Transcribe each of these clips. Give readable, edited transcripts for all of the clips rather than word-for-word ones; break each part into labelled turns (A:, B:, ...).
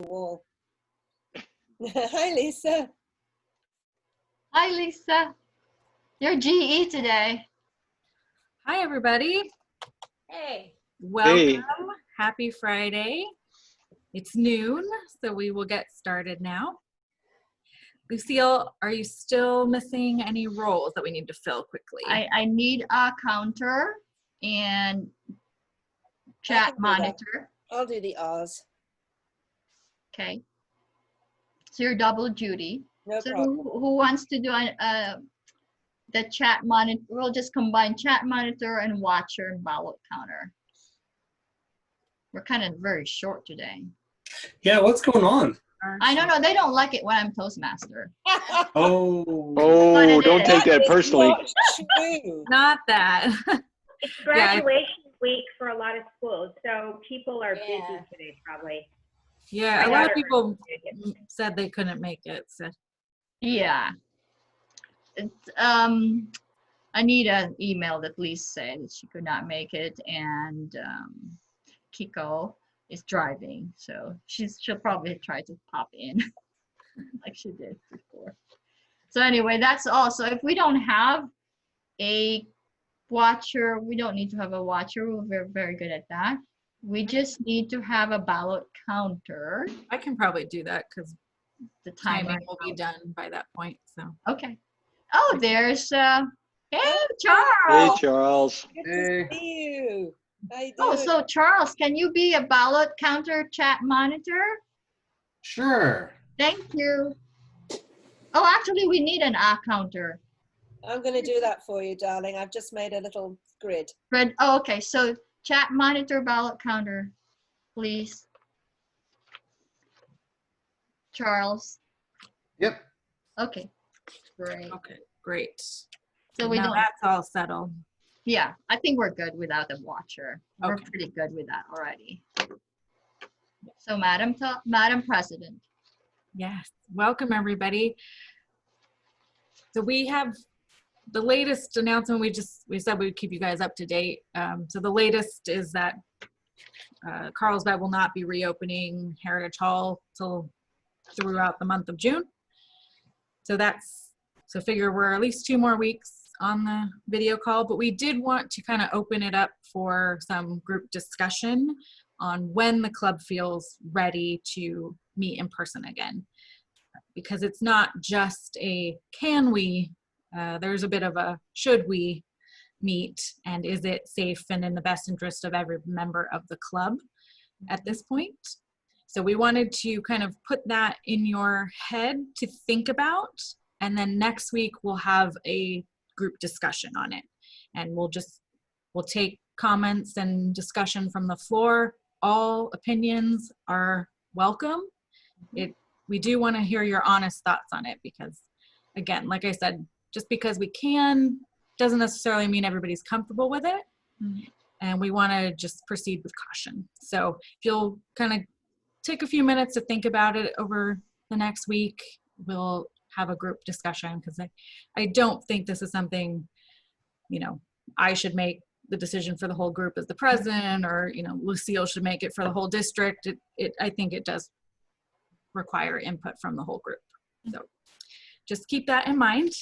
A: wall. Hi, Lisa.
B: Hi, Lisa. You're GE today.
C: Hi, everybody.
A: Hey.
C: Welcome.
D: Hey.
C: Happy Friday. It's noon, so we will get started now. Lucille, are you still missing any roles that we need to fill quickly?
B: I need a counter and chat monitor.
A: I'll do the R's.
B: Okay. So you're double duty.
A: No
B: So
A: problem.
B: who wants to do the chat monitor? We'll just combine chat monitor and watcher and ballot counter. We're kind of very short today.
E: Yeah, what's going on?
B: I don't know. They don't like it when I'm Toastmaster.
E: Oh.
D: Oh, don't take that personally.
A: Not true.
C: Not that.
F: It's graduation week for a lot of schools, so people are busy
A: Yeah.
F: today probably.
C: Yeah, a lot of people said they couldn't make it. So.
B: Yeah. It's, Anita emailed at least said that she could not make it, and Kiko is driving, so she'll probably try to pop in like she did before. So anyway, that's all. So if we don't have a watcher, we don't need to have a watcher. We're very good at that. We just need to have a ballot counter.
C: I can probably do that because
B: The
C: timing
B: timer
C: will be done by that point. So.
B: Okay. Oh, there's hey
D: Hey,
B: Charles.
D: Charles.
A: Good
E: Hey.
A: to see you. How you
B: Oh,
A: doing?
B: so Charles, can you be a ballot counter chat monitor?
E: Sure.
B: Thank you. Oh, actually, we need an counter.
A: I'm going to do that for you, darling. I've just made a little grid.
B: Fred, oh, okay. So chat monitor ballot counter, please. Charles.
E: Yep.
B: Okay. Great.
C: Okay, great.
B: So we
C: now
B: don't.
C: that's all settled.
B: Yeah, I think we're good without the watcher. We're
C: Okay.
B: pretty good with that already. So, Madam President.
C: Yes, welcome everybody. So we have the latest announcement. We said we'd keep you guys up to date. So the latest is that Carlsbad will not be reopening Heritage Hall till throughout the month of June. So figure we're at least 2 more weeks on the video call, but we did want to kind of open it up for some group discussion on when the club feels ready to meet in person again. Because it's not just a can we, there's a bit of a should we meet, and is it safe and in the best interest of every member of the club at this point. So we wanted to kind of put that in your head to think about, and then next week we'll have a group discussion on it, and we'll take comments and discussion from the floor. All opinions are welcome. We do want to hear your honest thoughts on it, because again, like I said, just because we can doesn't necessarily mean everybody's comfortable with it.
B: Mm-hmm.
C: And we want to just proceed with caution. So if you'll kind of take a few minutes to think about it over the next week, we'll have a group discussion, because I don't think this is something, I should make the decision for the whole group as the president, or, Lucille should make it for the whole district. I think it does require input from the whole group. So just keep that in mind.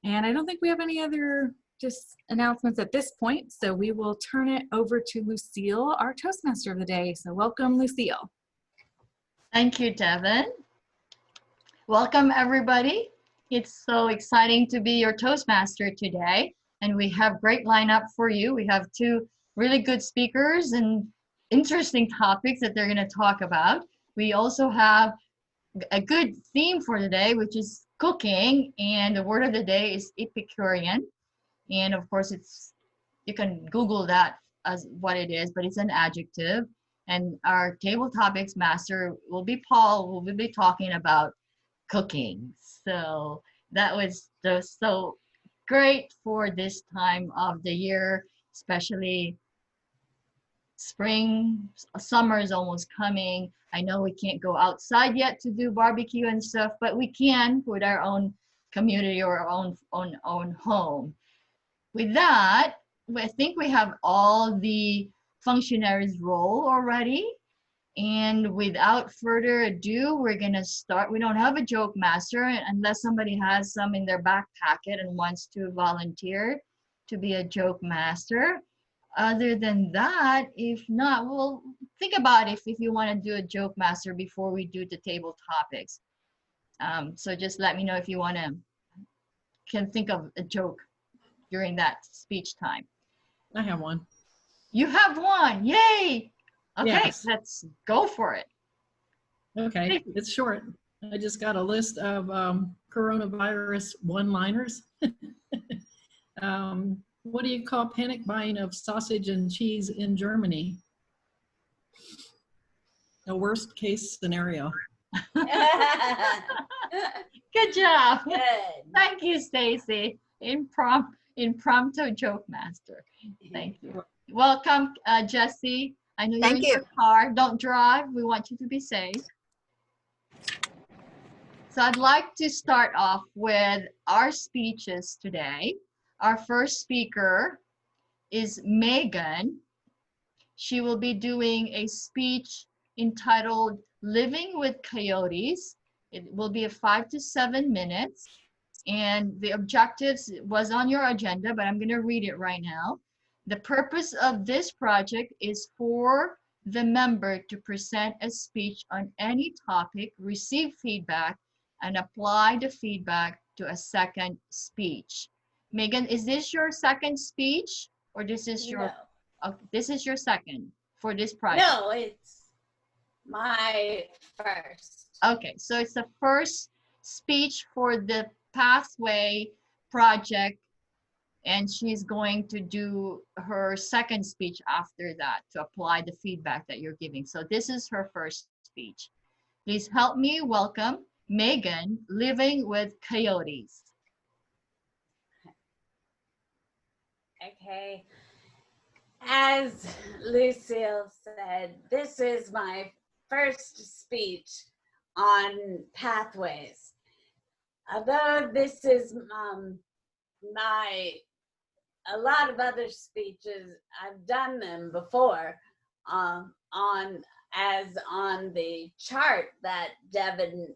C: And I don't think we have any other just announcements at this point. So we will turn it over to Lucille, our Toastmaster of the day. So welcome, Lucille.
B: Thank you, Devin. Welcome, everybody. It's so exciting to be your Toastmaster today. And we have great lineup for you. We have 2 really good speakers and interesting topics that they're going to talk about. We also have a good theme for today, which is cooking. And the word of the day is Epicurean. And of course, you can Google that as what it is, but it's an adjective. And our table topics master will be Paul, who will be talking about cooking. So that was just so great for this time of the year, especially spring. Summer is almost coming. I know we can't go outside yet to do barbecue and stuff, but we can with our own community or our own home. With that, I think we have all the functionaries role already. And without further ado, we're gonna start. We don't have a joke master unless somebody has some in their back pocket and wants to volunteer to be a joke master. Other than that, if not, we'll think about if you want to do a joke master before we do the table topics. So just let me know if you can think of a joke during that speech time.
G: I have one.
B: You have one, yay! Okay,
G: Yes.
B: let's go for it.
G: Okay, it's short. I just got a list of coronavirus one-liners. What do you call panic buying of sausage and cheese in Germany? A worst case scenario.
B: Good job.
H: Good.
B: Thank you, Stacy. Impromptu joke master. Thank you. Welcome, Jesse. I know you're
A: Thank
B: in
A: you.
B: your car. Don't drive. We want you to be safe. So I'd like to start off with our speeches today. Our first speaker is Megan. She will be doing a speech entitled Living with Coyotes. It will be 5 to 7 minutes. And the objectives was on your agenda, but I'm going to read it right now. The purpose of this project is for the member to present a speech on any topic, receive feedback, and apply the feedback to a second speech. Megan, is this your second speech, or this is your?
H: No.
B: This is your second for this project.
H: No, it's my first.
B: Okay, so it's the first speech for the Pathway project, and she's going to do her second speech after that to apply the feedback that you're giving. So this is her first speech. Please help me welcome Megan, Living with Coyotes.
H: Okay. As Lucille said, this is my first speech on pathways. Although this is a lot of other speeches, I've done them before on the chart that Devin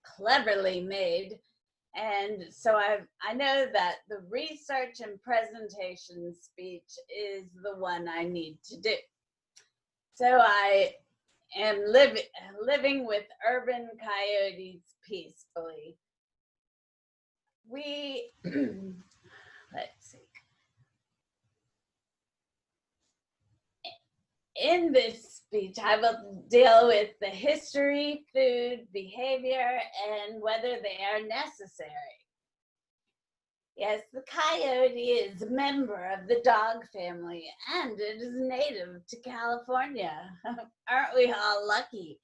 H: cleverly made. And so I know that the research and presentation speech is the one I need to do. So I am living with urban coyotes peacefully. Let's see. In this speech, I will deal with the history, food, behavior, and whether they are necessary. Yes, the coyote is a member of the dog family, and it is native to California. Aren't we all lucky?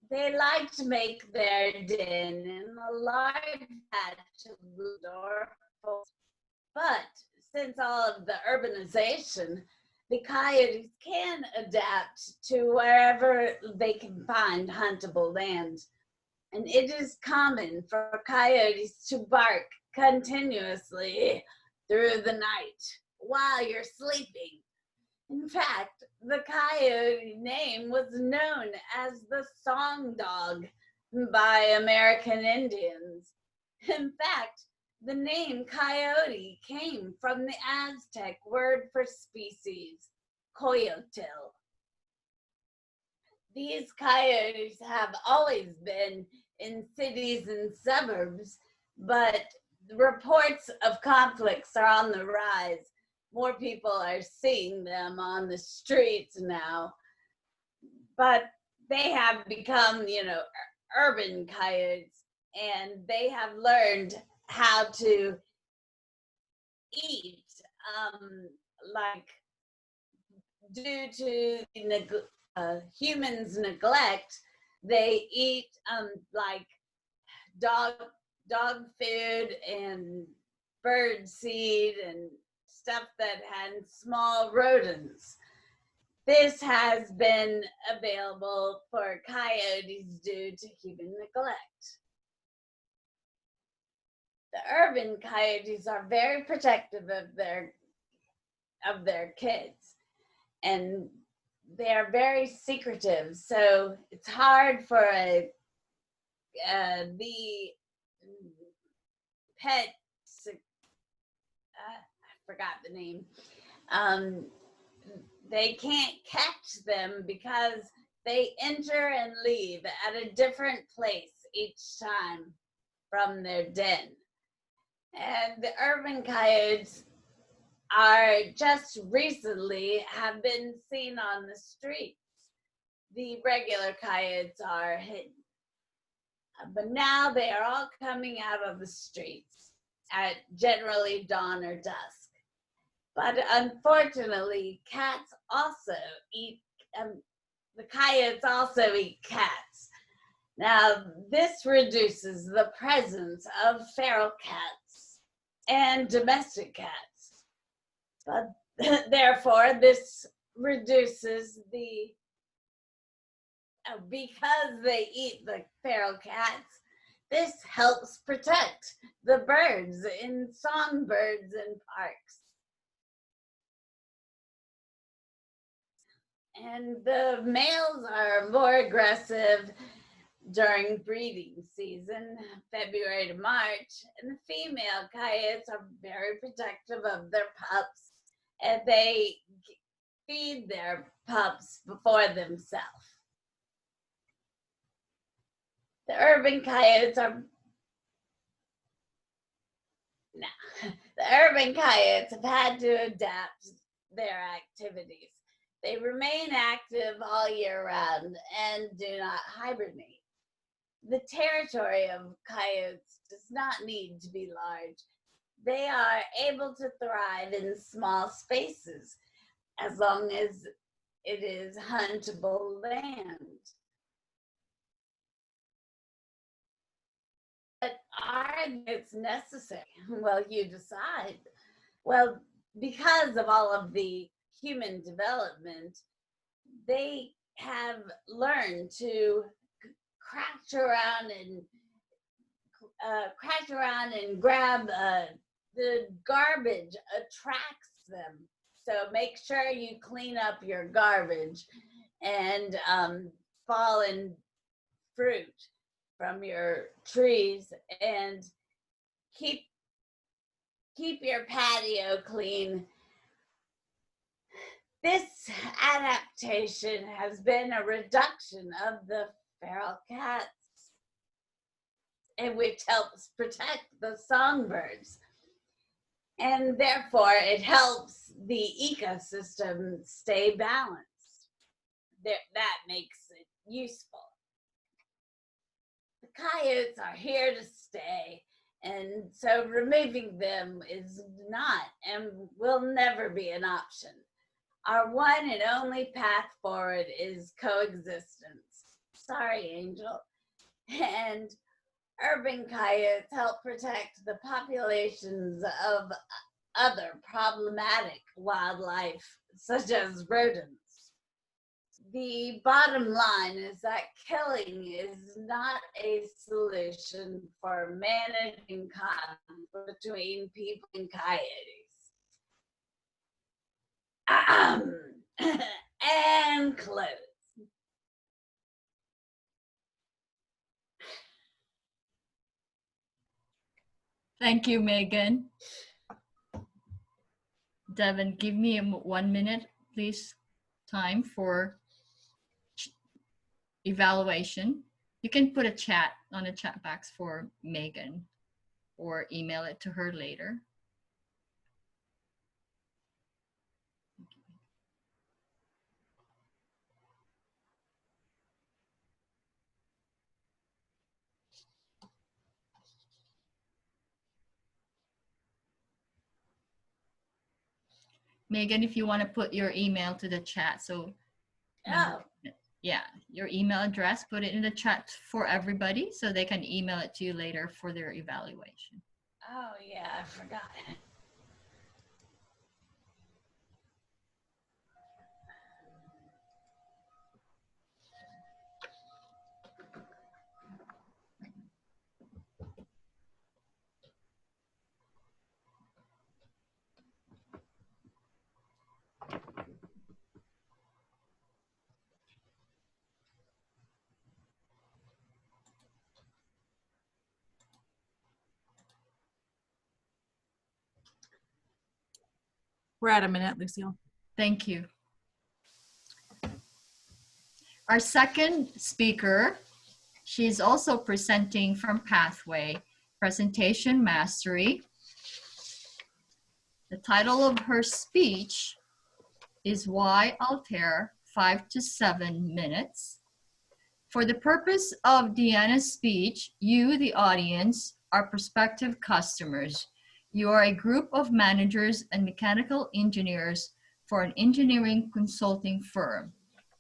H: They like to make their den in a large patch of outdoor forest. But since all of the urbanization, the coyotes can adapt to wherever they can find huntable land. And it is common for coyotes to bark continuously through the night while you're sleeping. In fact, the coyote name was known as the song dog by American Indians. In fact, the name coyote came from the Aztec word for species, coyotel. These coyotes have always been in cities and suburbs, but reports of conflicts are on the rise. More people are seeing them on the streets now, but they have become, urban coyotes, and they have learned how to eat, due to humans' neglect. They eat dog food and bird seed and stuff that had small rodents. This has been available for coyotes due to human neglect. The urban coyotes are very protective of their kids, and they're very secretive, so it's hard for the pet, I forgot the name, they can't catch them because they enter and leave at a different place each time from their den. And the urban coyotes are just recently have been seen on the streets. The regular coyotes are hidden. But now they are all coming out of the streets at generally dawn or dusk. But unfortunately, cats also eat, the coyotes also eat cats. Now, this reduces the presence of feral cats and domestic cats. But therefore, this reduces the, because they eat the feral cats, this helps protect the birds in songbirds in parks. And the males are more aggressive during breeding season, February to March, and the female coyotes are very protective of their pups, and they feed their pups before themselves. The urban coyotes are, the urban coyotes have had to adapt their activities. They remain active all year round and do not hibernate. The territory of coyotes does not need to be large. They are able to thrive in small spaces as long as it is huntable land. But are it's necessary? Well, you decide. Well, because of all of the human development, they have learned to crash around and grab the garbage attracts them. So make sure you clean up your garbage and fallen fruit from your trees, and keep your patio clean. This adaptation has been a reduction of the feral cats, and which helps protect the songbirds. And therefore, it helps the ecosystem stay balanced. That makes it useful. The coyotes are here to stay, and so removing them is not and will never be an option. Our one and only path forward is coexistence. Sorry, Angel. And urban coyotes help protect the populations of other problematic wildlife, such as rodents. The bottom line is that killing is not a solution for managing conflict between people and coyotes. And close.
B: Thank you, Megan. Devin, give me 1 minute, please. Time for evaluation. You can put a chat on the chat box for Megan or email it to her later. Megan, if you want to put your email to the chat, so yeah, your email address, put it in the chat for everybody so they can email it to you later for their evaluation.
H: Oh yeah, I forgot.
C: We're at a minute, Lucille.
B: Thank you. Our second speaker, she's also presenting from Pathway, Presentation Mastery. The title of her speech is Why Altair 5 to 7 minutes. For the purpose of Deanna's speech, you, the audience, are prospective customers. You are a group of managers and mechanical engineers for an engineering consulting firm.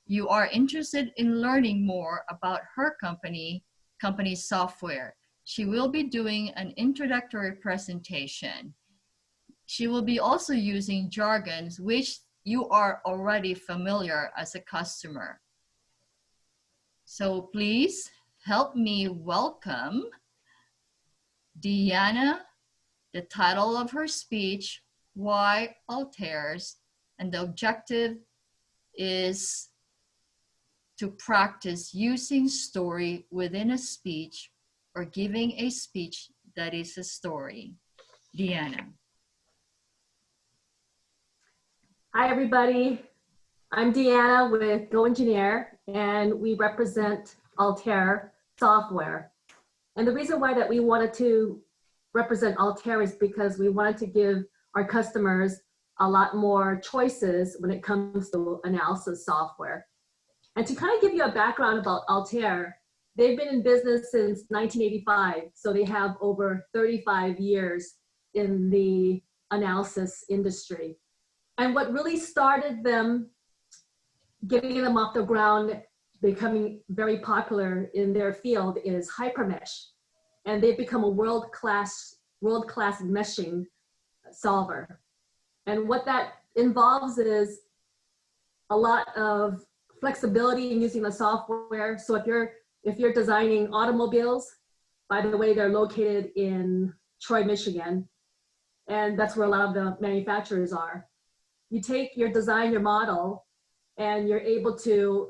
B: You are interested in learning more about her company's software. She will be doing an introductory presentation. She will be also using jargons which you are already familiar as a customer. So please help me welcome Deanna. The title of her speech, Why Altairs, and the objective is to practice using story within a speech or giving a speech that is a story. Deanna.
I: Hi, everybody. I'm Deanna with Go Engineer, and we represent Altair Software. And the reason why that we wanted to represent Altair is because we wanted to give our customers a lot more choices when it comes to analysis software. And to kind of give you a background about Altair, they've been in business since 1985, so they have over 35 years in the analysis industry. And what really started them, getting them off the ground, becoming very popular in their field is hypermesh. And they've become a world-class meshing solver. And what that involves is a lot of flexibility in using the software. So if you're designing automobiles, by the way, they're located in Troy, Michigan, and that's where a lot of the manufacturers are. You take your design, your model, and you're able to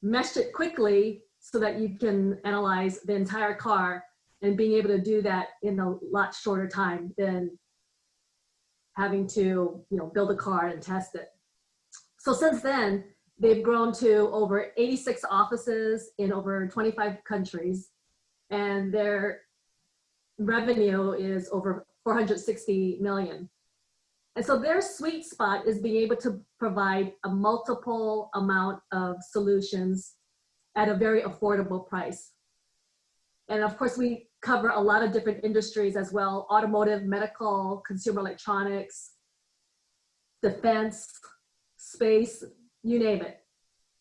I: mesh it quickly so that you can analyze the entire car, and being able to do that in a lot shorter time than having to, build a car and test it. So since then, they've grown to over 86 offices in over 25 countries, and their revenue is over 460 million. And so their sweet spot is being able to provide a multiple amount of solutions at a very affordable price. And of course, we cover a lot of different industries as well: automotive, medical, consumer electronics, defense, space, you name it.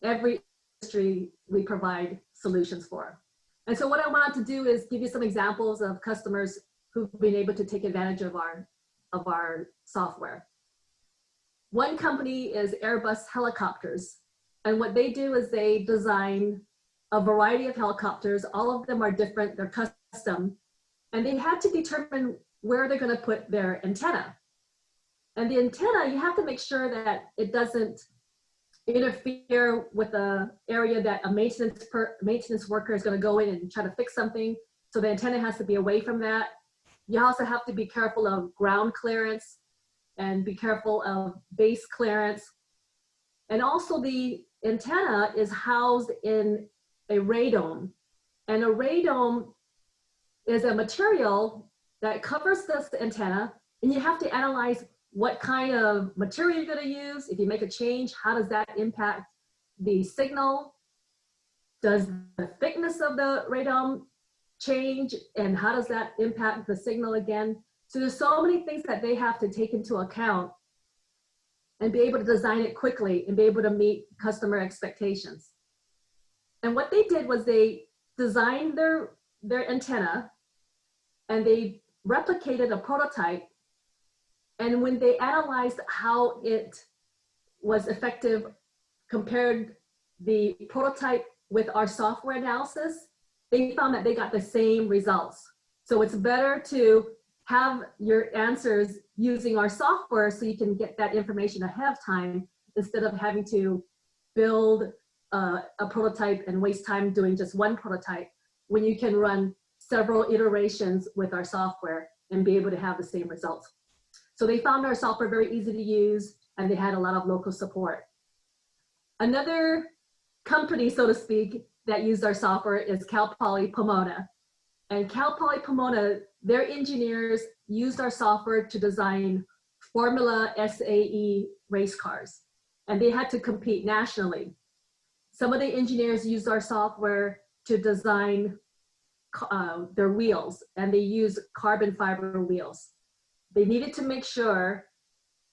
I: Every industry we provide solutions for. And so what I wanted to do is give you some examples of customers who've been able to take advantage of our software. One company is Airbus Helicopters. And what they do is they design a variety of helicopters. All of them are different, they're custom. And they had to determine where they're going to put their antenna. And the antenna, you have to make sure that it doesn't interfere with the area that a maintenance worker is going to go in and try to fix something. So the antenna has to be away from that. You also have to be careful of ground clearance and be careful of base clearance. And also the antenna is housed in a radome. And a radome is a material that covers this antenna, and you have to analyze what kind of material you're going to use. If you make a change, how does that impact the signal? Does the thickness of the radome change, and how does that impact the signal again? So there's so many things that they have to take into account and be able to design it quickly and be able to meet customer expectations. And what they did was they designed their antenna, and they replicated a prototype. And when they analyzed how it was effective, compared the prototype with our software analysis, they found that they got the same results. So it's better to have your answers using our software so you can get that information ahead of time, instead of having to build a prototype and waste time doing just one prototype, when you can run several iterations with our software and be able to have the same results. So they found our software very easy to use, and they had a lot of local support. Another company, so to speak, that used our software is Cal Poly Pomona. And Cal Poly Pomona, their engineers used our software to design Formula SAE race cars. And they had to compete nationally. Some of the engineers used our software to design their wheels, and they used carbon fiber wheels. They needed to make sure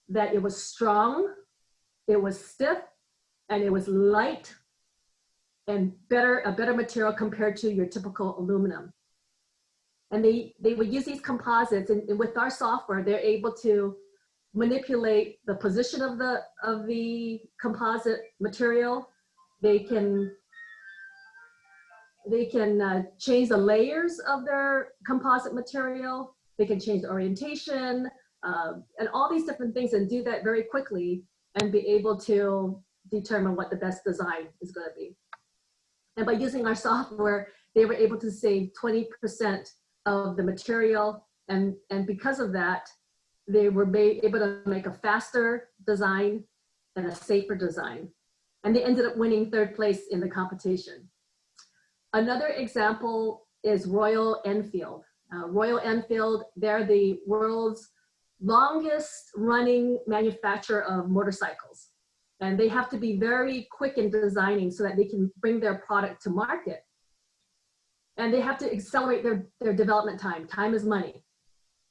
I: that it was strong, it was stiff, and it was light, and a better material compared to your typical aluminum. And they would use these composites, and with our software, they're able to manipulate the position of the composite material. They can change the layers of their composite material. They can change the orientation and all these different things, and do that very quickly and be able to determine what the best design is going to be. And by using our software, they were able to save 20% of the material. And because of that, they were able to make a faster design and a safer design. And they ended up winning 3rd place in the competition. Another example is Royal Enfield. Royal Enfield, they're the world's longest running manufacturer of motorcycles. And they have to be very quick in designing so that they can bring their product to market. And they have to accelerate their development time. Time is money.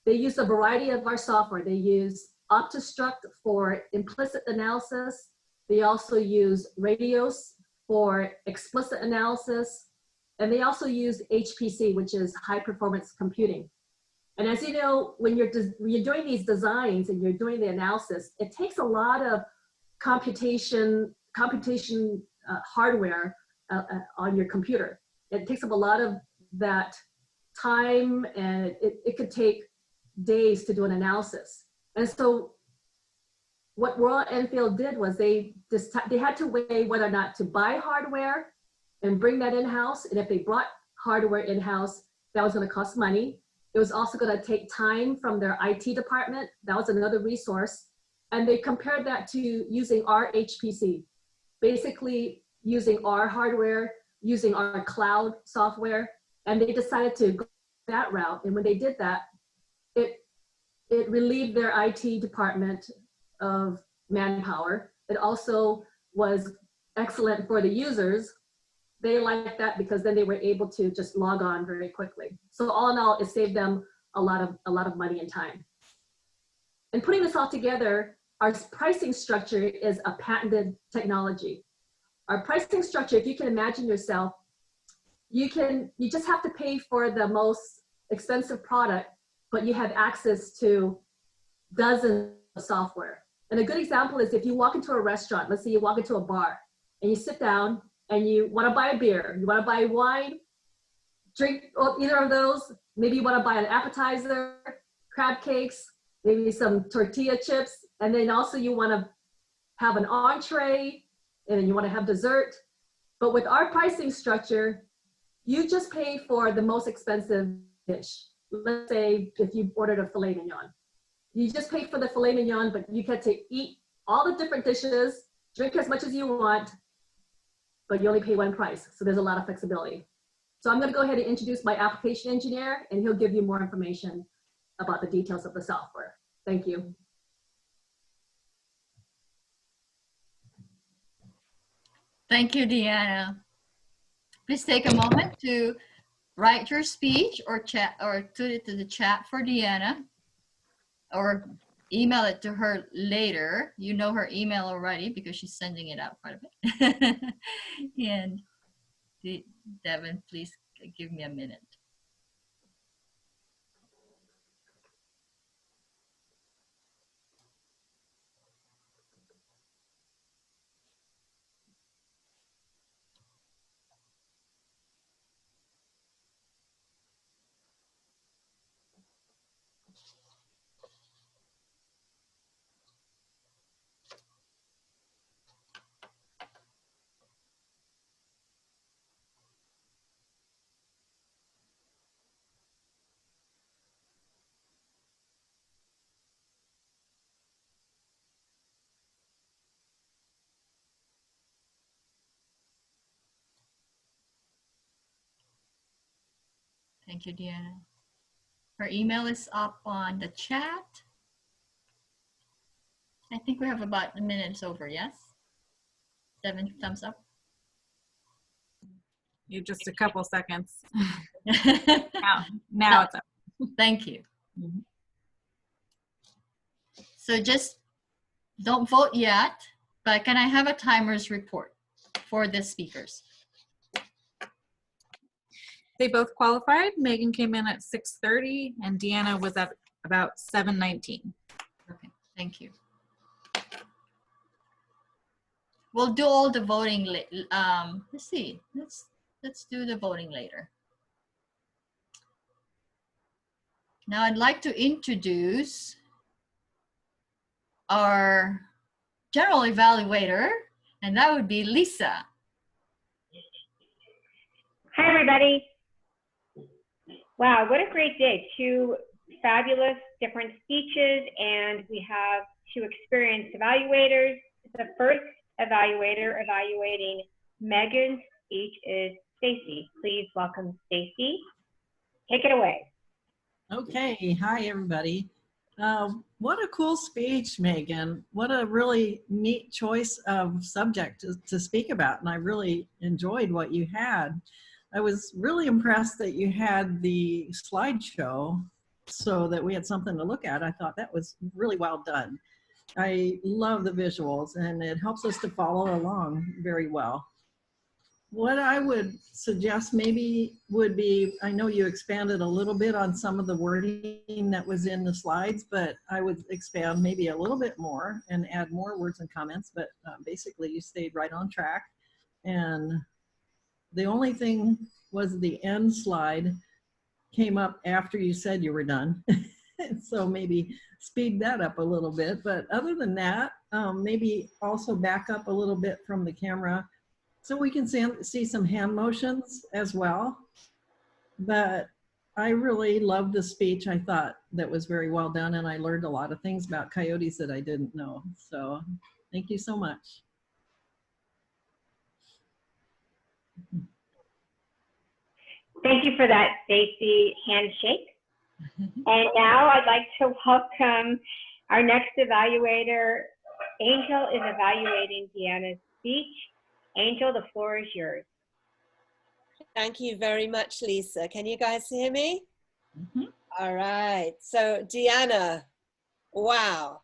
I: They use a variety of our software. They use OptiStruct for implicit analysis. They also use Radios for explicit analysis. And they also use HPC, which is high performance computing. And as you know, when you're doing these designs and you're doing the analysis, it takes a lot of computation hardware on your computer. It takes up a lot of that time, and it could take days to do an analysis. And so what Royal Enfield did was they had to weigh whether or not to buy hardware and bring that in-house. And if they brought hardware in-house, that was going to cost money. It was also going to take time from their IT department. That was another resource. And they compared that to using our HPC, basically using our hardware, using our cloud software. And they decided to go that route. And when they did that, it relieved their IT department of manpower. It also was excellent for the users. They liked that because then they were able to just log on very quickly. So all in all, it saved them a lot of money and time. And putting this all together, our pricing structure is a patented technology. Our pricing structure, if you can imagine yourself, you just have to pay for the most expensive product, but you have access to dozens of software. And a good example is if you walk into a restaurant, let's say you walk into a bar and you sit down and you want to buy a beer, you want to buy wine, drink either of those, maybe you want to buy an appetizer, crab cakes, maybe some tortilla chips, and then also you want to have an entree, and then you want to have dessert. But with our pricing structure, you just pay for the most expensive dish. Let's say if you ordered a filet mignon. You just pay for the filet mignon, but you get to eat all the different dishes, drink as much as you want, but you only pay one price. So there's a lot of flexibility. So I'm going to go ahead and introduce my application engineer, and he'll give you more information about the details of the software. Thank you.
B: Thank you, Deanna. Please take a moment to write your speech or chat or put it to the chat for Deanna, or email it to her later. You know her email already because she's sending it out quite a bit. And Devin, please give me a minute. Thank you, Deanna. Her email is up on the chat. I think we have about a minute over, yes? 7 thumbs up.
C: You just a couple seconds.
B: Now
C: Now it's up.
B: Thank you. So just don't vote yet, but can I have a timer's report for the speakers?
C: They both qualified. Megan came in at 6:30 and Deanna was at about 7:19.
B: Okay, thank you. We'll do all the voting. Let's see. Let's do the voting later. Now I'd like to introduce our general evaluator, and that would be Lisa.
F: Hi, everybody. Wow, what a great day. 2 fabulous different speeches, and we have 2 experienced evaluators. The first evaluator evaluating Megan's speech is Stacy. Please welcome Stacy. Take it away.
G: Okay, hi everybody. What a cool speech, Megan. What a really neat choice of subject to speak about, and I really enjoyed what you had. I was really impressed that you had the slideshow so that we had something to look at. I thought that was really well done. I love the visuals, and it helps us to follow along very well. What I would suggest maybe would be, I know you expanded a little bit on some of the wording that was in the slides, but I would expand maybe a little bit more and add more words and comments, but basically you stayed right on track. And the only thing was the end slide came up after you said you were done. So maybe speed that up a little bit. But other than that, maybe also back up a little bit from the camera so we can see some hand motions as well. But I really loved the speech. I thought that was very well done, and I learned a lot of things about coyotes that I didn't know. So thank you so much.
F: Thank you for that, Stacy. Handshake. And now I'd like to welcome our next evaluator. Angel is evaluating Deanna's speech. Angel, the floor is yours.
A: Thank you very much, Lisa. Can you guys hear me? All right. So Deanna, wow.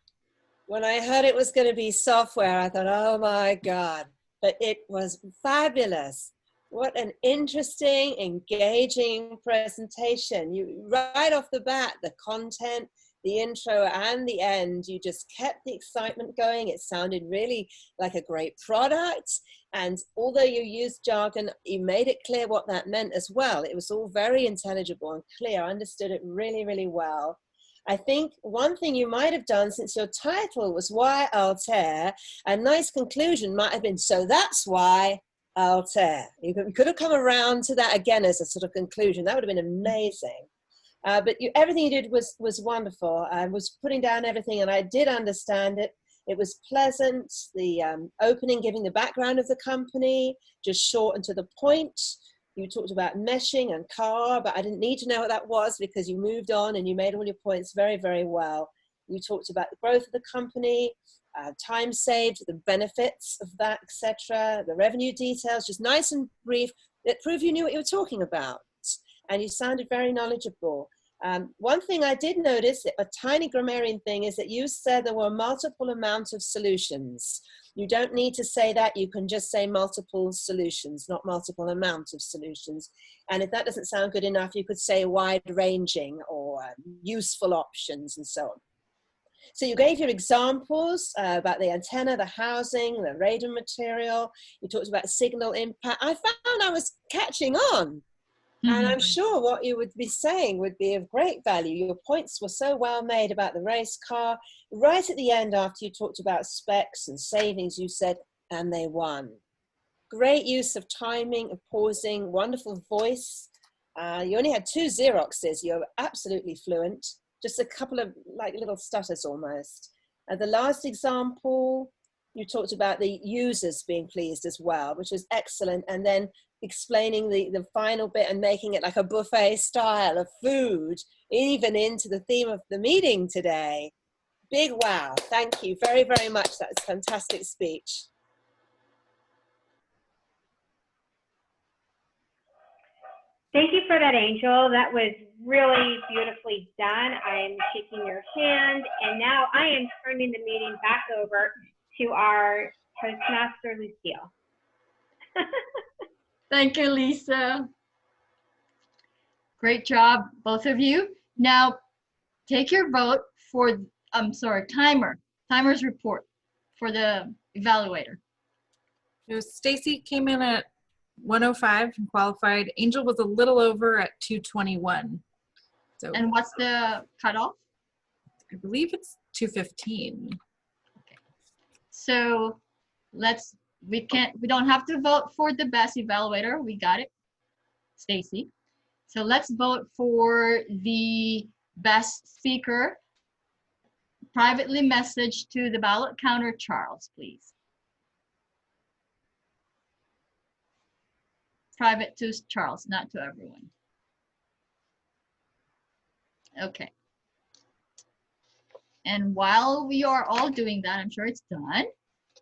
A: When I heard it was going to be software, I thought, oh my God, but it was fabulous. What an interesting, engaging presentation. You, right off the bat, the content, the intro and the end, you just kept the excitement going. It sounded really like a great product. And although you used jargon, you made it clear what that meant as well. It was all very intelligible and clear. I understood it really, really well. I think one thing you might have done, since your title was Why Altair, a nice conclusion might have been, so that's why Altair. You could have come around to that again as a sort of conclusion. That would have been amazing. But everything you did was wonderful. I was putting down everything and I did understand it. It was pleasant. The opening, giving the background of the company, just short and to the point. You talked about meshing and car, but I didn't need to know what that was because you moved on and you made all your points very, very well. You talked about the growth of the company, time saved, the benefits of that, etc. The revenue details, just nice and brief. It proved you knew what you were talking about. And you sounded very knowledgeable. One thing I did notice, a tiny grammarian thing, is that you said there were multiple amounts of solutions. You don't need to say that. You can just say multiple solutions, not multiple amounts of solutions. And if that doesn't sound good enough, you could say wide-ranging or useful options and so on. So you gave your examples about the antenna, the housing, the radar material. You talked about signal impact. I found I was catching on. And I'm sure what you would be saying would be of great value. Your points were so well made about the race car. Right at the end, after you talked about specs and savings, you said, and they won. Great use of timing, of pausing, wonderful voice. You only had 2 Xeroxes. You're absolutely fluent. Just a couple of like little stutters almost. The last example, you talked about the users being pleased as well, which was excellent. And then explaining the final bit and making it like a buffet style of food, even into the theme of the meeting today. Big wow. Thank you very, very much. That's a fantastic speech.
F: Thank you for that, Angel. That was really beautifully done. I am shaking your hand, and now I am turning the meeting back over to our Toastmaster, Lucille.
B: Thank you, Lisa. Great job, both of you. Now, take your vote for, timer's report for the evaluator.
C: So Stacy came in at 105 and qualified. Angel was a little over at 221. So
B: And what's the cutoff?
C: I believe it's 215.
B: Okay. So we don't have to vote for the best evaluator. We got it, Stacy. So let's vote for the best speaker. Privately message to the ballot counter, Charles, please. Private to Charles, not to everyone. Okay. And while we are all doing that, I'm sure it's done.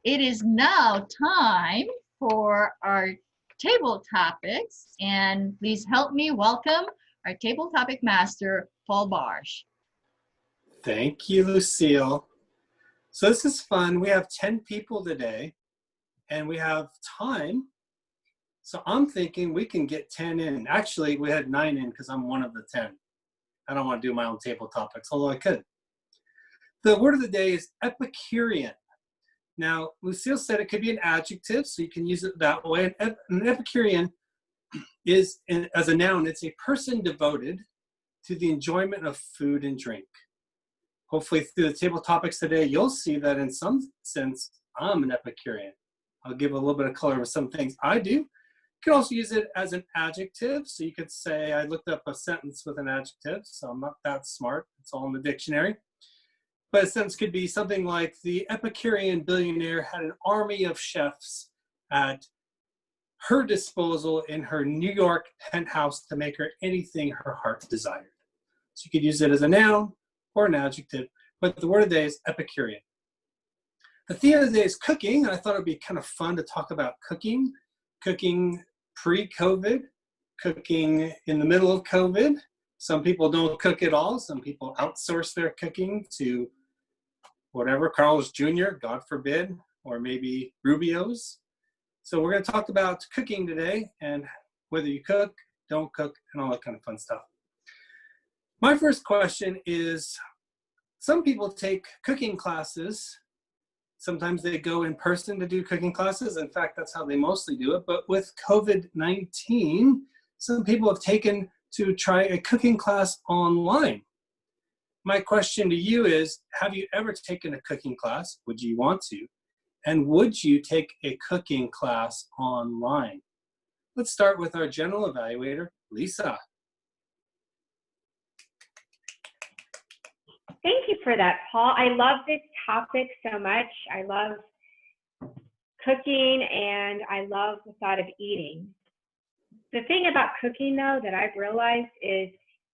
B: It is now time for our table topics. And please help me welcome our table topic master, Paul Barsh.
E: Thank you, Lucille. So this is fun. We have 10 people today, and we have time. So I'm thinking we can get 10 in. Actually, we had 9 in because I'm one of the 10. I don't want to do my own table topics, although I could. The word of the day is Epicurean. Now, Lucille said it could be an adjective, so you can use it that way. An Epicurean is, as a noun, it's a person devoted to the enjoyment of food and drink. Hopefully through the table topics today, you'll see that in some sense, I'm an Epicurean. I'll give a little bit of color with some things I do. You can also use it as an adjective. So you could say, I looked up a sentence with an adjective, so I'm not that smart. It's all in the dictionary. But a sentence could be something like, the Epicurean billionaire had an army of chefs at her disposal in her New York penthouse to make her anything her heart desired. So you could use it as a noun or an adjective, but the word of the day is Epicurean. The theme of the day is cooking, and I thought it would be kind of fun to talk about cooking. Cooking pre-COVID, cooking in the middle of COVID. Some people don't cook at all. Some people outsource their cooking to whatever, Carl's Jr., God forbid, or maybe Rubio's. So we're going to talk about cooking today and whether you cook, don't cook, and all that kind of fun stuff. My first question is, some people take cooking classes. Sometimes they go in person to do cooking classes. In fact, that's how they mostly do it. But with COVID-19, some people have taken to try a cooking class online. My question to you is, have you ever taken a cooking class? Would you want to? And would you take a cooking class online? Let's start with our general evaluator, Lisa.
F: Thank you for that, Paul. I love this topic so much. I love cooking and I love the thought of eating. The thing about cooking, though, that I've realized is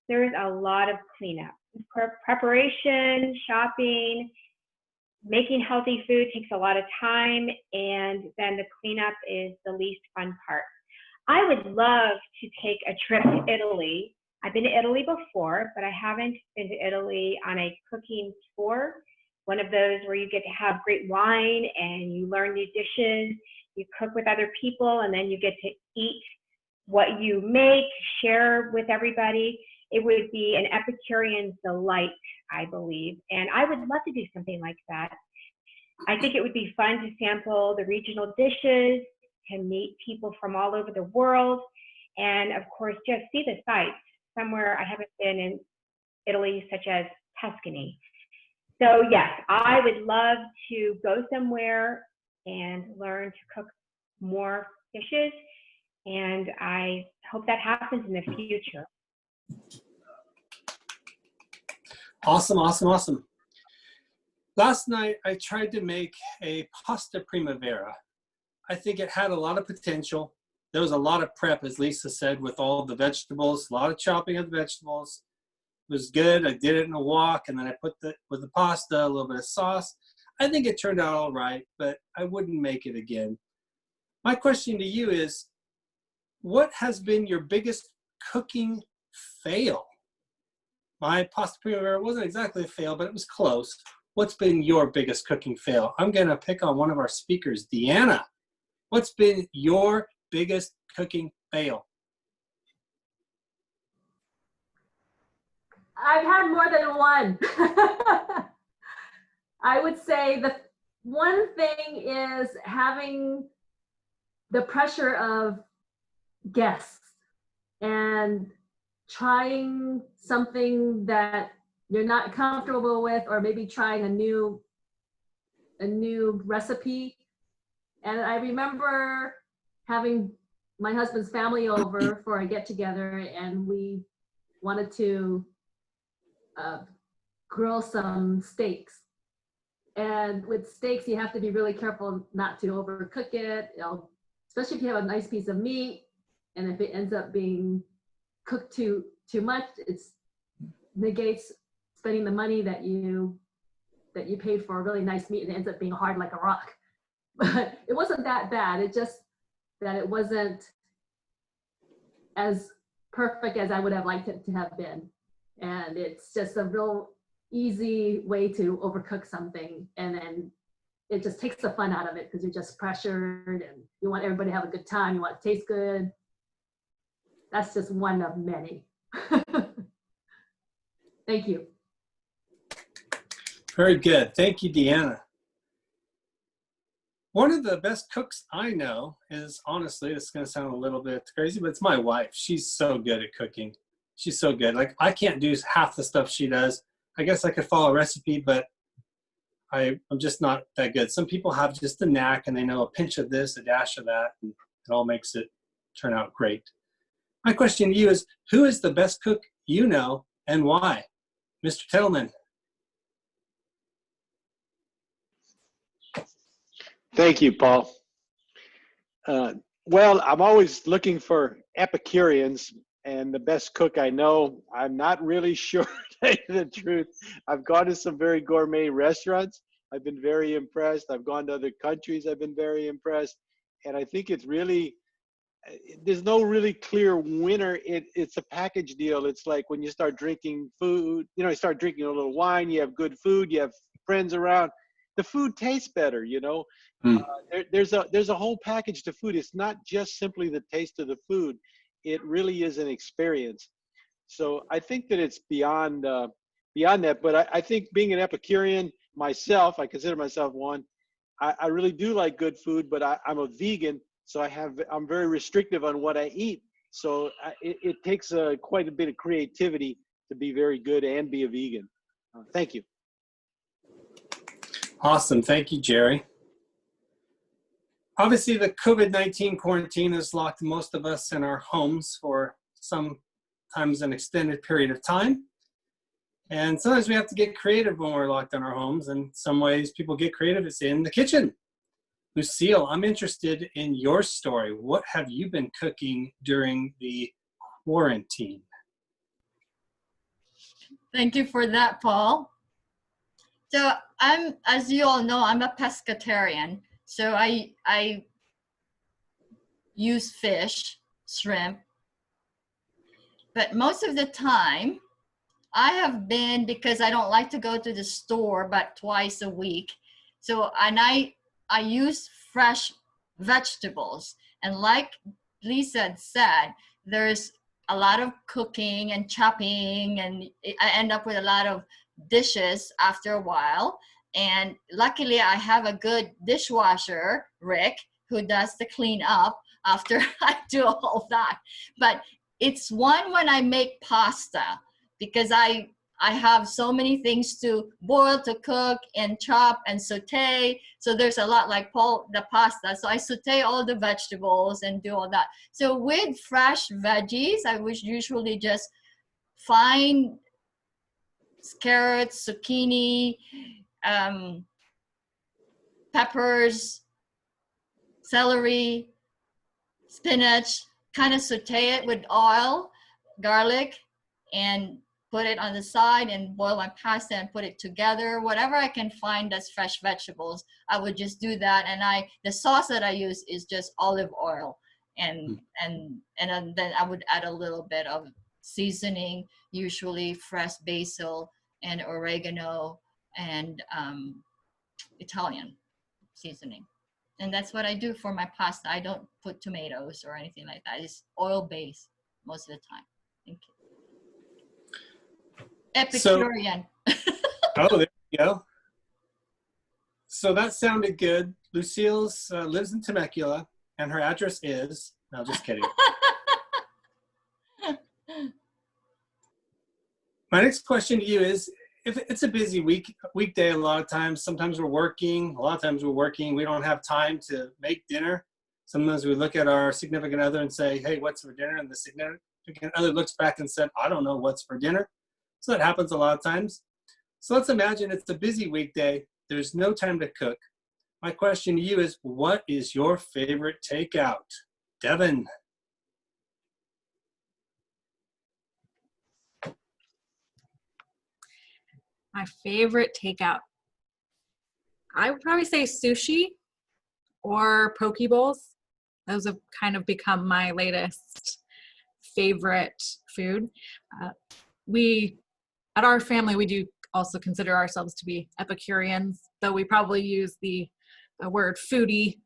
F: there is a lot of cleanup. Preparation, shopping, making healthy food takes a lot of time, and then the cleanup is the least fun part. I would love to take a trip to Italy. I've been to Italy before, but I haven't been to Italy on a cooking tour. One of those where you get to have great wine and you learn new dishes, you cook with other people, and then you get to eat what you make, share with everybody. It would be an Epicurean delight, I believe. And I would love to do something like that. I think it would be fun to sample the regional dishes, to meet people from all over the world, and of course, just see the sights. Somewhere I haven't been in Italy, such as Tuscany. So yes, I would love to go somewhere and learn to cook more dishes. And I hope that happens in the future.
E: Awesome, awesome, awesome. Last night, I tried to make a pasta primavera. I think it had a lot of potential. there was a lot of prep, as Lisa said, with all the vegetables, a lot of chopping of the vegetables. It was good. I did it in a wok, and then I put with the pasta, a little bit of sauce. I think it turned out all right, but I wouldn't make it again. My question to you is, what has been your biggest cooking fail? My pasta primavera wasn't exactly a fail, but it was close. What's been your biggest cooking fail? I'm going to pick on one of our speakers, Deanna. What's been your biggest cooking fail?
I: I've had more than one. I would say the one thing is having the pressure of guests and trying something that you're not comfortable with, or maybe trying a new recipe. And I remember having my husband's family over for a get together, and we wanted to grill some steaks. And with steaks, you have to be really careful not to overcook it, especially if you have a nice piece of meat. And if it ends up being cooked too much, it negates spending the money that you paid for a really nice meat, and it ends up being hard like a rock. But it wasn't that bad. It just that it wasn't as perfect as I would have liked it to have been. And it's just a real easy way to overcook something, and then it just takes the fun out of it because you're just pressured and you want everybody to have a good time. You want it to taste good. That's just one of many. Thank you.
E: Very good. Thank you, Deanna. One of the best cooks I know is, honestly, it's going to sound a little bit crazy, but it's my wife. She's so good at cooking. She's so good. Like, I can't do half the stuff she does. I guess I could follow a recipe, but I'm just not that good. Some people have just a knack, and they know a pinch of this, a dash of that, and it all makes it turn out great. My question to you is, who is the best cook you know, and why? Mr. Tillman.
D: Thank you, Paul. Well, I'm always looking for Epicureans, and the best cook I know, I'm not really sure, to tell you the truth. I've gone to some very gourmet restaurants. I've been very impressed. I've gone to other countries. I've been very impressed. And I think it's really, there's no really clear winner. It's a package deal. It's like when you start drinking food, you start drinking a little wine, you have good food, you have friends around, the food tastes better, there's a whole package to food. It's not just simply the taste of the food. It really is an experience. So I think that it's beyond that. But I think being an Epicurean myself, I consider myself one. I really do like good food, but I'm a vegan, so I'm very restrictive on what I eat. So it takes quite a bit of creativity to be very good and be a vegan. Thank you.
E: Awesome. Thank you, Jerry. Obviously, the COVID-19 quarantine has locked most of us in our homes for sometimes an extended period of time. And sometimes we have to get creative when we're locked in our homes. And some ways people get creative is in the kitchen. Lucille, I'm interested in your story. What have you been cooking during the quarantine?
B: Thank you for that, Paul. So as you all know, I'm a pescatarian. So I use fish, shrimp, but most of the time I have been, because I don't like to go to the store but twice a week. So, and I use fresh vegetables. And like Lisa said, there's a lot of cooking and chopping, and I end up with a lot of dishes after a while. And luckily I have a good dishwasher, Rick, who does the clean up after I do all that. But it's one when I make pasta, because I have so many things to boil, to cook, and chop and saute. So there's a lot, like Paul, the pasta. So I saute all the vegetables and do all that. So with fresh veggies, I would usually just find carrots, zucchini, peppers, celery, spinach, kind of saute it with oil, garlic, and put it on the side and boil my pasta and put it together. Whatever I can find that's fresh vegetables, I would just do that. And the sauce that I use is just olive oil. And then I would add a little bit of seasoning, usually fresh basil and oregano and Italian seasoning. And that's what I do for my pasta. I don't put tomatoes or anything like that. It's oil-based most of the time. Thank you. Epicurean.
E: Oh, there you go. So that sounded good. Lucille's lives in Temecula, and her address is, no, just kidding. My next question to you is, if it's a busy weekday, a lot of times, sometimes we're working, we don't have time to make dinner. Sometimes we look at our significant other and say, hey, what's for dinner? And the significant other looks back and said, I don't know what's for dinner. So that happens a lot of times. So let's imagine it's a busy weekday. There's no time to cook. My question to you is, what is your favorite takeout? Devin.
C: My favorite takeout. I would probably say sushi or poke bowls. Those have kind of become my latest favorite food. At our family, we do also consider ourselves to be Epicureans, though we probably use the word foodie,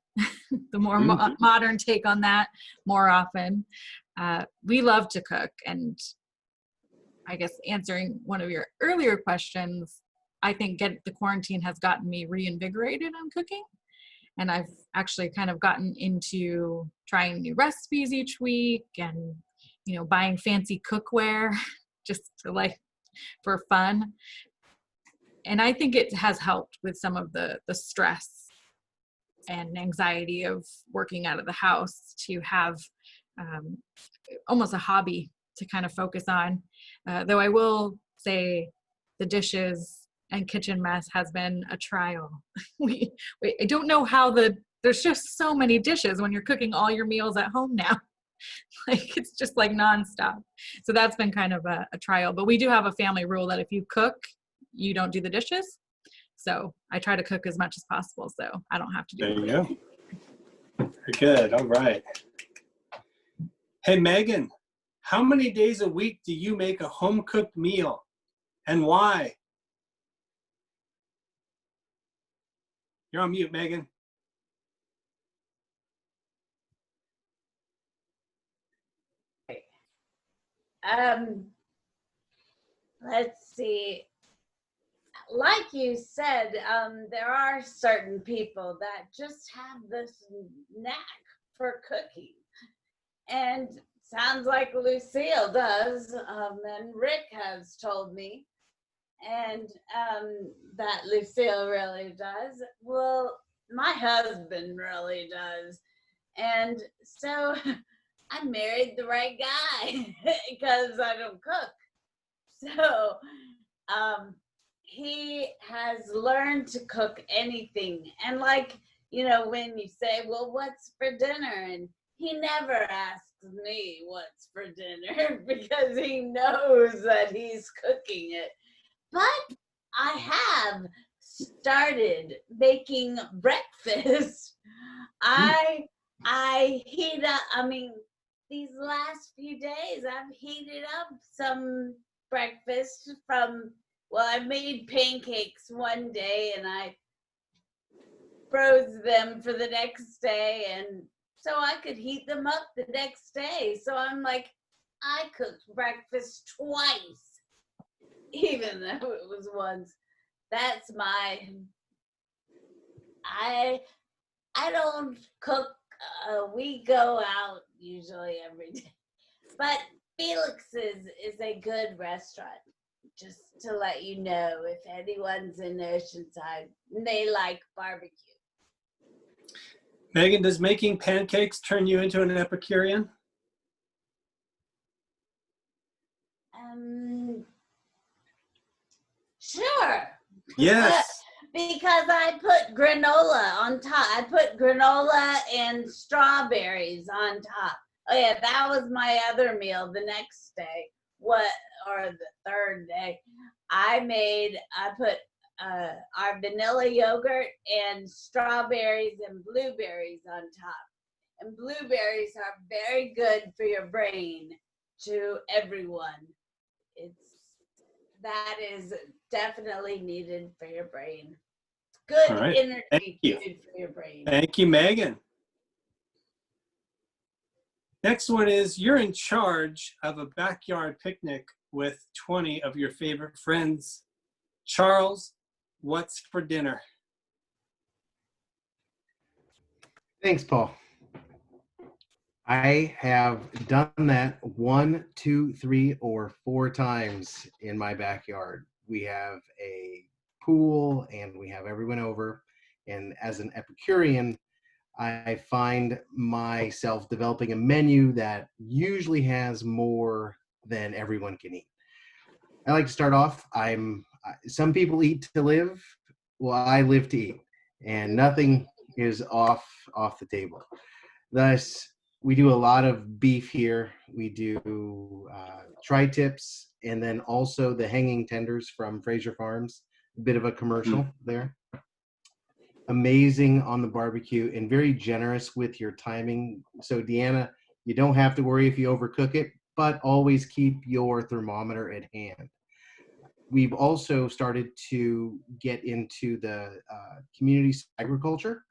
C: the more modern take on that more often. We love to cook, and I guess answering one of your earlier questions, I think the quarantine has gotten me reinvigorated on cooking. And I've actually kind of gotten into trying new recipes each week and, buying fancy cookware just for fun. And I think it has helped with some of the stress and anxiety of working out of the house to have almost a hobby to kind of focus on. Though I will say the dishes and kitchen mess has been a trial. I don't know how there's just so many dishes when you're cooking all your meals at home now. It's just nonstop. So that's been kind of a trial. But we do have a family rule that if you cook, you don't do the dishes. So I try to cook as much as possible so I don't have to do it.
E: There you go. Very good. All right. Hey, Megan, how many days a week do you make a home-cooked meal, and why? You're on mute, Megan.
H: Let's see. Like you said, there are certain people that just have this knack for cooking. And sounds like Lucille does, and Rick has told me, and that Lucille really does. Well, my husband really does. And so I married the right guy because I don't cook. So he has learned to cook anything. And when you say, well, what's for dinner? And he never asks me what's for dinner because he knows that he's cooking it. But I have started making breakfast. I heat up, these last few days, I've heated up some breakfast I made pancakes one day and I froze them for the next day, and so I could heat them up the next day. So I'm I cooked breakfast twice, even though it was once. That's I don't cook. We go out usually every day, but Felix's is a good restaurant. Just to let you know, if anyone's in Oceanside, they like barbecue.
E: Megan, does making pancakes turn you into an Epicurean?
H: Sure.
E: Yes.
H: Because I put granola on top. I put granola and strawberries on top. Oh yeah, that was my other meal the next day. Or the third day. I put our vanilla yogurt and strawberries and blueberries on top. And blueberries are very good for your brain to everyone. That is definitely needed for your brain. Good
E: All right.
H: energy food for your brain.
E: Thank you, Megan. Next one is, you're in charge of a backyard picnic with 20 of your favorite friends. Charles, what's for dinner?
J: Thanks, Paul. I have done that 1, 2, 3, or 4 times in my backyard. We have a pool and we have everyone over. And as an Epicurean, I find myself developing a menu that usually has more than everyone can eat. I like to start off, some people eat to live. Well, I live to eat, and nothing is off the table. Thus, we do a lot of beef here. We do tri-tips, and then also the hanging tenders from Fraser Farms. A bit of a commercial there. Amazing on the barbecue and very generous with your timing. So Deanna, you don't have to worry if you overcook it, but always keep your thermometer at hand. We've also started to get into the community agriculture,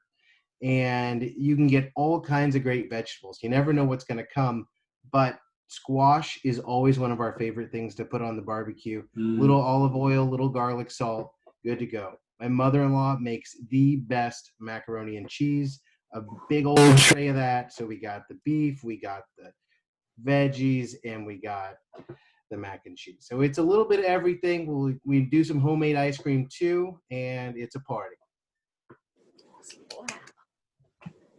J: and you can get all kinds of great vegetables. You never know what's going to come, but squash is always one of our favorite things to put on the barbecue. Little olive oil, little garlic salt, good to go. My mother-in-law makes the best macaroni and cheese, a big old tray of that. So we got the beef, we got the veggies, and we got the mac and cheese. So it's a little bit of everything. We do some homemade ice cream too, and it's a party.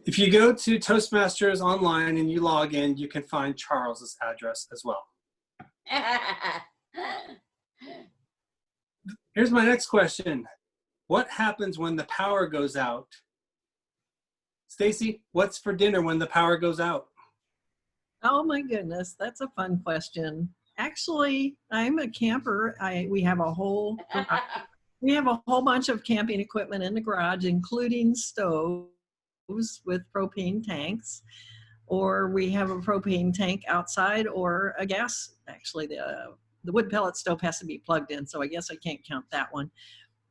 E: If you go to Toastmasters online and you log in, you can find Charles's address as well. Here's my next question. What happens when the power goes out? Stacy, what's for dinner when the power goes out?
G: Oh my goodness, that's a fun question. Actually, I'm a camper. We have a whole bunch of camping equipment in the garage, including stoves with propane tanks, or we have a propane tank outside, or a gas. Actually, the wood pellet stove has to be plugged in, so I guess I can't count that one.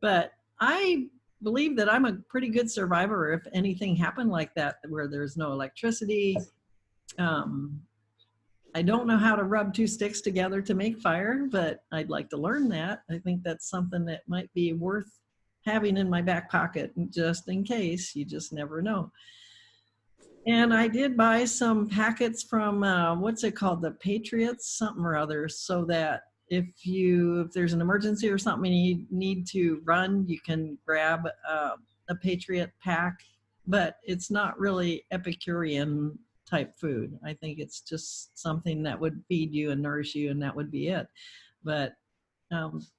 G: But I believe that I'm a pretty good survivor if anything happened like that, where there's no electricity. I don't know how to rub 2 sticks together to make fire, but I'd like to learn that. I think that's something that might be worth having in my back pocket, just in case. You just never know. And I did buy some packets from, what's it called? The Patriots, something or other, so that if there's an emergency or something you need to run, you can grab a Patriot pack. But it's not really Epicurean type food. I think it's just something that would feed you and nourish you, and that would be it. But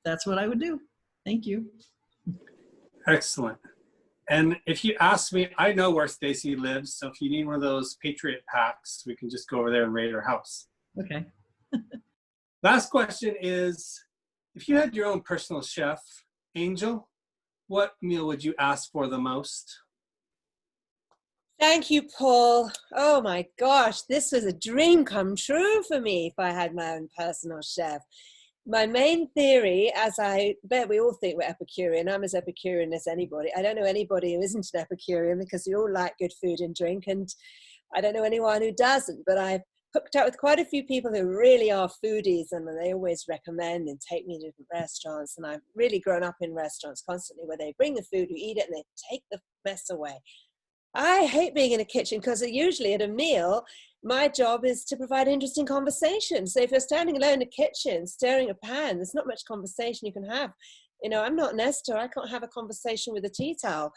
G: that's what I would do. Thank you.
E: Excellent. And if you ask me, I know where Stacy lives, so if you need one of those Patriot packs, we can just go over there and raid her house.
G: Okay.
E: Last question is, if you had your own personal chef, Angel, what meal would you ask for the most?
A: Thank you, Paul. Oh my gosh, this was a dream come true for me if I had my own personal chef. My main theory, as I bet we all think we're Epicurean, I'm as Epicurean as anybody. I don't know anybody who isn't an Epicurean, because we all like good food and drink, and I don't know anyone who doesn't, but I've hooked up with quite a few people who really are foodies, and they always recommend and take me to different restaurants, and I've really grown up in restaurants constantly where they bring the food, we eat it, and they take the mess away. I hate being in a kitchen, because usually at a meal, my job is to provide interesting conversation. So if you're standing alone in the kitchen, staring at a pan, there's not much conversation you can have. You know, I'm not an Esther. I can't have a conversation with a tea towel.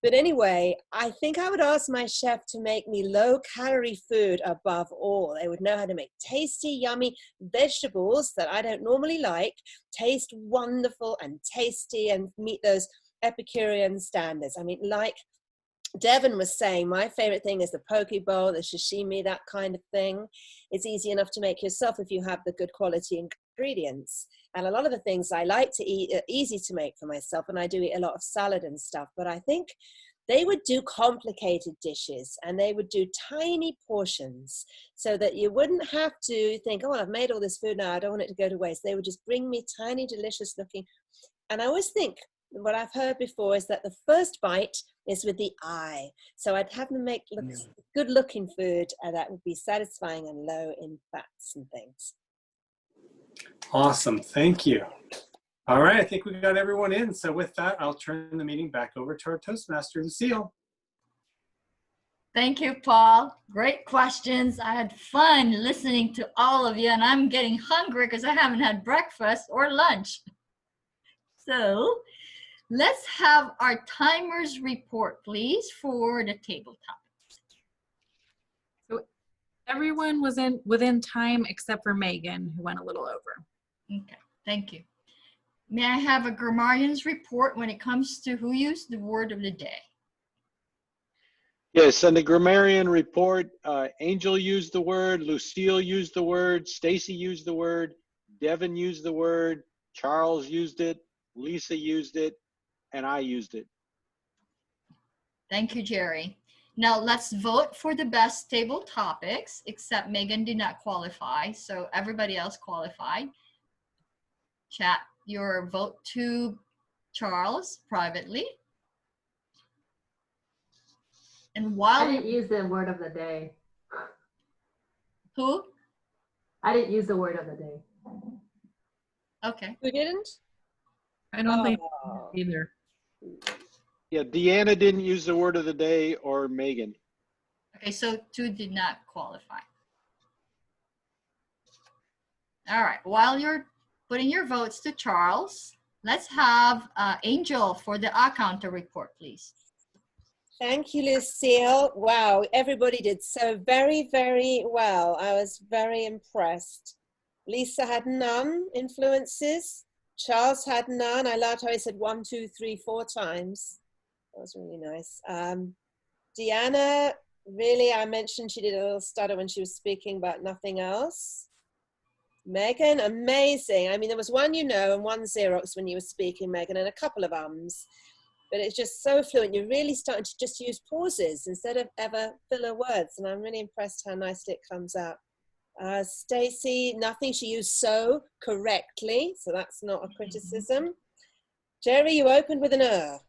A: But anyway, I think I would ask my chef to make me low-calorie food above all. They would know how to make tasty, yummy vegetables that I don't normally like, taste wonderful and tasty, and meet those Epicurean standards. I mean, like Devon was saying, my favorite thing is the poke bowl, the sashimi, that kind of thing. It's easy enough to make yourself if you have the good quality ingredients. And a lot of the things I like to eat are easy to make for myself, and I do eat a lot of salad and stuff. But I think they would do complicated dishes, and they would do tiny portions so that you wouldn't have to think, oh, well, I've made all this food now, I don't want it to go to waste. They would just bring me tiny, delicious looking. And I always think, what I've heard before is that the first bite is with the eye. So I'd have them make good looking food that would be satisfying and low in fats and things.
E: Awesome, thank you. All right, I think we got everyone in. So with that, I'll turn the meeting back over to our Toastmaster, Lucille.
B: Thank you, Paul. Great questions. I had fun listening to all of you, and I'm getting hungry because I haven't had breakfast or lunch. So let's have our timers report, please, for the tabletop.
C: So everyone was within time except for Megan, who went a little over.
B: Okay, thank you. May I have a grammarian's report when it comes to who used the word of the day?
D: Yes, on the grammarian report, Angel used the word, Lucille used the word, Stacy used the word, Devin used the word, Charles used it, Lisa used it, and I used it.
B: Thank you, Jerry. Now let's vote for the best table topics, except Megan did not qualify, so everybody else qualified. Chat your vote to Charles privately. And while
I: I didn't use the word of the day.
B: Who?
I: I didn't use the word of the day.
B: Okay.
A: Who didn't?
C: I don't think either.
D: Yeah, Deanna didn't use the word of the day, or Megan.
B: Okay, so 2 did not qualify. All right, while you're putting your votes to Charles, let's have Angel for the counter report, please.
A: Thank you, Lucille. Wow, everybody did so very, very well. I was very impressed. Lisa had none influences. Charles had none. I loved how he said 1, 2, 3, 4 times. That was really nice. Deanna, really, I mentioned she did a little stutter when she was speaking, but nothing else. Megan, amazing. I mean, there was 1 and 1 Xerox when you were speaking, Megan, and a couple of ums. But it's just so fluent. You're really starting to just use pauses instead of ever filler words. And I'm really impressed how nicely it comes out. Stacy, nothing. She used so correctly. So that's not a criticism. Jerry, you opened with an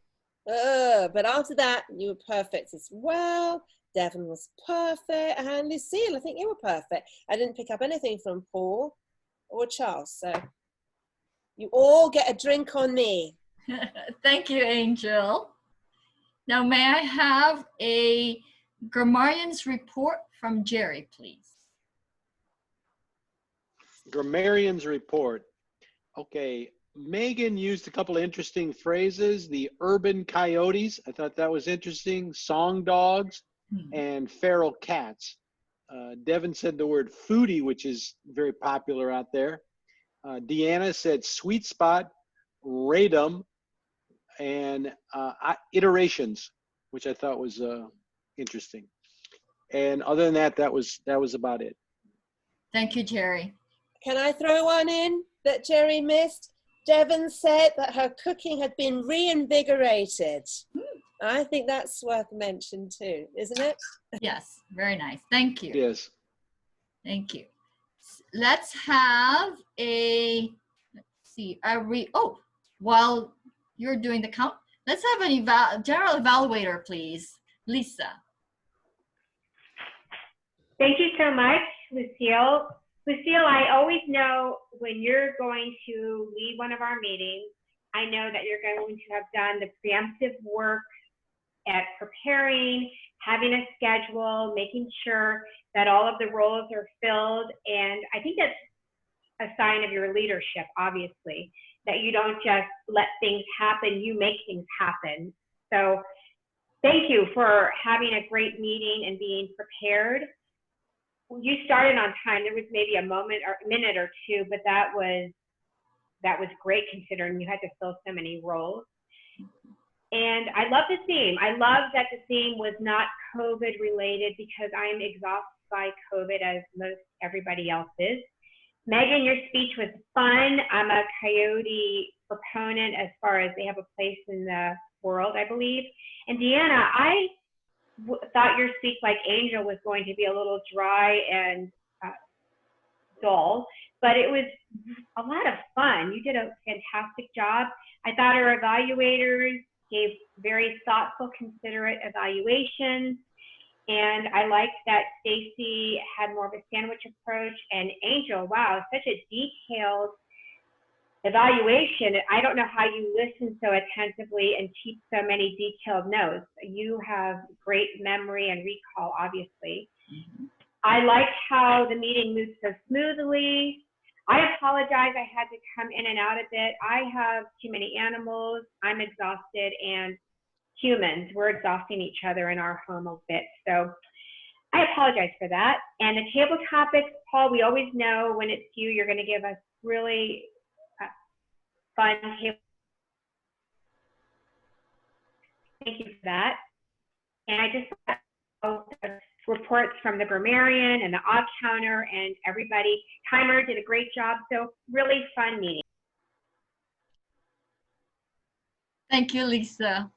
A: but after that, you were perfect as well. Devon was perfect. And Lucille, I think you were perfect. I didn't pick up anything from Paul or Charles. So you all get a drink on me.
B: Thank you, Angel. Now, may I have a grammarian's report from Jerry, please?
D: Grammarian's report. Okay, Megan used a couple of interesting phrases. The urban coyotes, I thought that was interesting. Song dogs and feral cats. Devin said the word foodie, which is very popular out there. Deanna said sweet spot, radum, and iterations, which I thought was interesting. And other than that, that was about it.
B: Thank you, Jerry.
A: Can I throw one in that Jerry missed? Devon said that her cooking had been reinvigorated. I think that's worth mention too, isn't it?
B: Yes, very nice. Thank you.
D: Yes.
B: Thank you. Let's have while you're doing the count, let's have an general evaluator, please. Lisa.
F: Thank you so much, Lucille. Lucille, I always know when you're going to lead one of our meetings, I know that you're going to have done the preemptive work at preparing, having a schedule, making sure that all of the roles are filled. And I think that's a sign of your leadership, obviously, that you don't just let things happen, you make things happen. So thank you for having a great meeting and being prepared. You started on time. There was maybe a minute or two, but that was great considering you had to fill so many roles. And I love the theme. I love that the theme was not COVID related because I'm exhausted by COVID as most everybody else is. Megan, your speech was fun. I'm a Coyote proponent as far as they have a place in the world, I believe. And Deanna, I thought your speech, like Angel, was going to be a little dry and dull, but it was a lot of fun. You did a fantastic job. I thought our evaluators gave very thoughtful, considerate evaluations. And I liked that Stacy had more of a sandwich approach, and Angel, wow, such a detailed evaluation. I don't know how you listen so attentively and keep so many detailed notes. You have great memory and recall, obviously. Mm-hmm. I liked how the meeting moved so smoothly. I apologize, I had to come in and out a bit. I have too many animals, I'm exhausted, and humans, we're exhausting each other in our home a bit. So I apologize for that. And the table topics, Paul, we always know when it's you, you're gonna give us really fun table. Thank you for that. And I just reports from the grammarian and the odd counter and everybody. Timer did a great job. So really fun meeting.
B: Thank you, Lisa.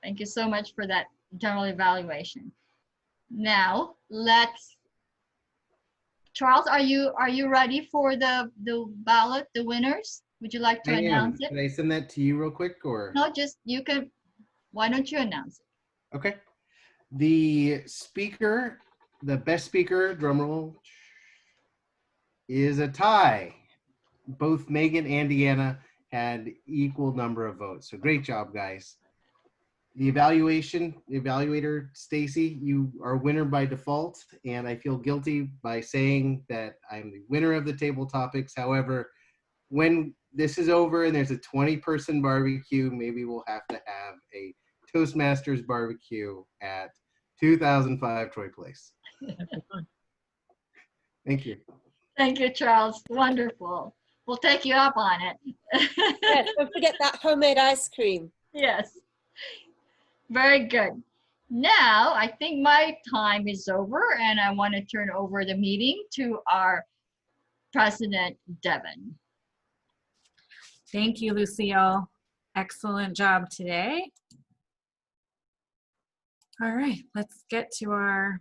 B: Thank you so much for that general evaluation. Now Charles, are you ready for the ballot, the winners? Would you like to announce it?
J: Can I send that to you real quick, or?
B: No, just you can. Why don't you announce it?
J: Okay. The speaker, the best speaker, drum roll, is a tie. Both Megan and Deanna had equal number of votes. So great job, guys. The evaluator, Stacy, you are winner by default, and I feel guilty by saying that I'm the winner of the table topics. However, when this is over and there's a 20-person barbecue, maybe we'll have to have a Toastmasters barbecue at 2005 Troy Place. Thank you.
B: Thank you, Charles. Wonderful. We'll take you up on it.
A: Yes, don't forget that homemade ice cream.
B: Yes. Very good. Now, I think my time is over, and I want to turn over the meeting to our President, Devin.
C: Thank you, Lucille. Excellent job today. All right, let's get to our...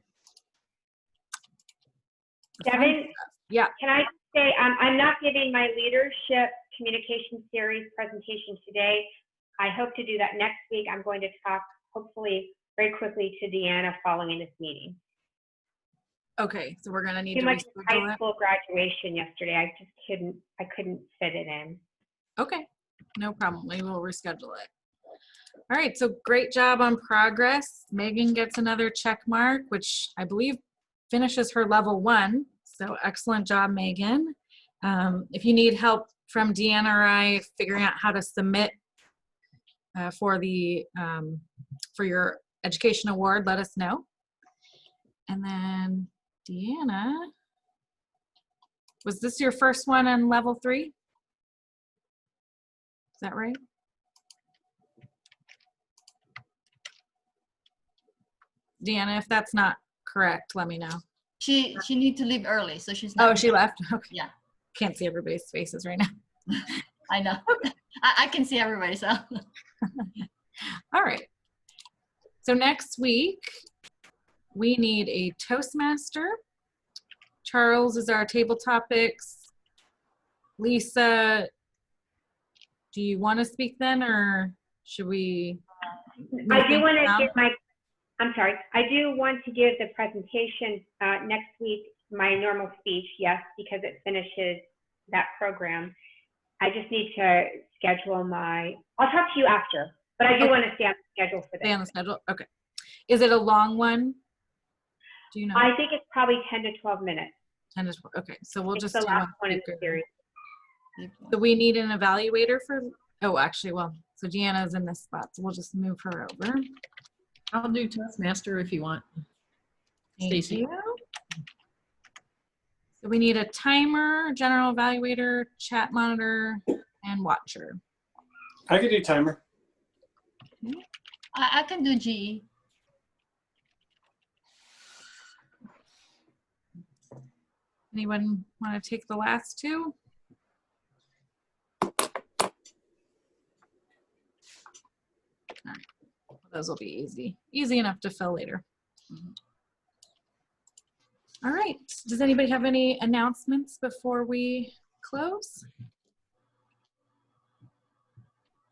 F: Devin,
C: yeah.
F: Can I say, I'm not giving my leadership communication series presentation today. I hope to do that next week. I'm going to talk, hopefully, very quickly to Deanna following this meeting.
C: Okay, so we're gonna need
F: Too
C: to
F: much
C: reschedule
F: high
C: it.
F: school graduation yesterday. I couldn't fit it in.
C: Okay, no problem. We will reschedule it. All right, so great job on progress. Megan gets another check mark, which I believe finishes her level 1. So excellent job, Megan. If you need help from Deanna or I figuring out how to submit for your education award, let us know. And then Deanna, was this your first one on level 3? Is that right? Deanna, if that's not correct, let me know.
B: She need to leave early, so she's not.
C: Oh, she left? Okay.
B: Yeah.
C: Can't see everybody's faces right now.
B: I know. I can see everybody, so.
C: All right. So next week, we need a Toastmaster. Charles is our table topics. Lisa, do you want to speak then, or should we?
F: I do want to give I do want to give the presentation next week, my normal speech, yes, because it finishes that program. I just need to schedule I'll talk to you after, but I do want to stay on the schedule for this.
C: Stay on the schedule, okay. Is it a long one? Do you know?
F: I think it's probably 10 to 12 minutes.
C: 10 to 12, okay, so we'll just
F: the
C: do
F: last one in the series.
C: So we need an evaluator for, oh, actually, well, so Deanna's in this spot, so we'll just move her over.
G: I'll do Toastmaster if you want.
C: Thank
G: Stacy.
C: you. So we need a timer, general evaluator, chat monitor, and watcher.
E: I could do timer.
B: I can do G.
C: Anyone want to take the last two? All right. Those will be easy. Easy enough to fill later. All right. Does anybody have any announcements before we close?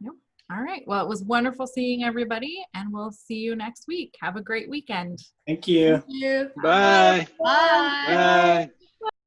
C: Nope. All right. Well, it was wonderful seeing everybody, and we'll see you next week. Have a great weekend.
E: Thank you.
B: Thank you.
D: Bye.
B: Bye.
D: Bye.